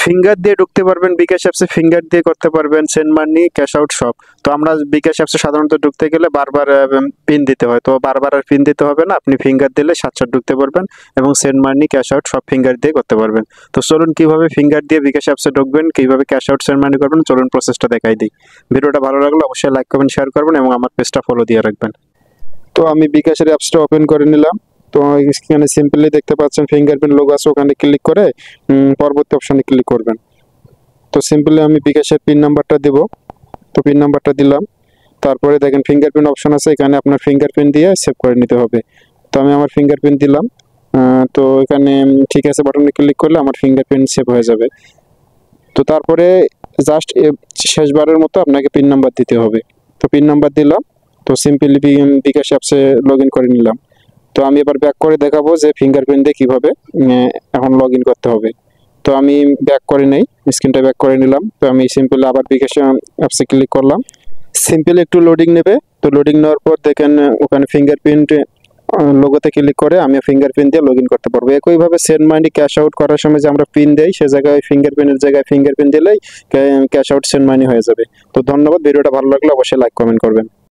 Finger দিয়ে ঢুকতে পারবেন বিকাশ অ্যাপসে, ফিঙ্গার দিয়ে করতে পারবেন সেন্ড মানি, ক্যাশ আউট সব। তো আমরা বিকাশ অ্যাপসে সাধারণত ঢুকতে গেলে বারবার পিন দিতে হয়, তো বারবার আর পিন দিতে হবে না, আপনি ফিঙ্গার দিলে সাথে ঢুকতে পারবেন এবং সেন্ড মানি, ক্যাশ আউট সব ফিঙ্গার দিয়ে করতে পারবেন। তো চলুন কিভাবে ফিঙ্গার দিয়ে বিকাশ অ্যাপসে ঢুকবেন, কিভাবে ক্যাশ আউট সেন্ড মানি করবেন, চলুন প্রসেসটা দেখাই দিই। ভিডিওটা ভালো লাগলে অবশ্যই লাইক কমেন্ট শেয়ার করবেন এবং আমার পেজটা ফলো দিয়ে রাখবেন। তো আমি বিকাশের অ্যাপসটা ওপেন করে নিলাম। তো এখানে সিম্পলি দেখতে পাচ্ছেন ফিঙ্গারপ্রিন্ট লোগো আছে, ওখানে ক্লিক করে পরবর্তী অপশনে ক্লিক করবেন। তো সিম্পলি আমি বিকাশের পিন নাম্বারটা দেব, তো পিন নাম্বারটা দিলাম। তারপরে দেখেন ফিঙ্গারপ্রিন্ট অপশন আছে, এখানে আপনার ফিঙ্গারপ্রিন্ট দিয়ে সেভ করে নিতে হবে। তো আমি আমার ফিঙ্গারপ্রিন্ট দিলাম। তো এখানে ঠিক আছে বাটনে ক্লিক করলে আমার ফিঙ্গারপ্রিন্ট সেভ হয়ে যাবে। তো তারপরে জাস্ট শেষবারের মতো আপনাকে পিন নাম্বার দিতে হবে। তো পিন নাম্বার দিলাম। তো সিম্পলি বিকাশ অ্যাপসে লগ ইন করে নিলাম। তো আমি এবার ব্যাক করে দেখাবো যে ফিঙ্গারপ্রিন্ট দিয়ে কীভাবে এখন লগ ইন করতে হবে। তো আমি ব্যাক করে নেই, স্ক্রিনটা ব্যাক করে নিলাম। তো আমি সিম্পলি আবার বিকাশ অ্যাপসে ক্লিক করলাম। সিম্পলি একটু লোডিং নেবে। তো লোডিং নেওয়ার পর দেখেন ওখানে ফিঙ্গারপ্রিন্ট লোগোতে ক্লিক করে আমি ফিঙ্গারপ্রিন্ট দিয়ে লগ ইন করতে পারবো। একইভাবে সেন্ড মানি, ক্যাশ আউট করার সময় যে আমরা পিন দেই, সে জায়গায় ফিঙ্গারপ্রিন্টের জায়গায় ফিঙ্গারপ্রিন্ট দিলেই ক্যাশ আউট সেন্ড মানি হয়ে যাবে। তো ধন্যবাদ। ভিডিওটা ভালো লাগলে অবশ্যই লাইক কমেন্ট করবেন।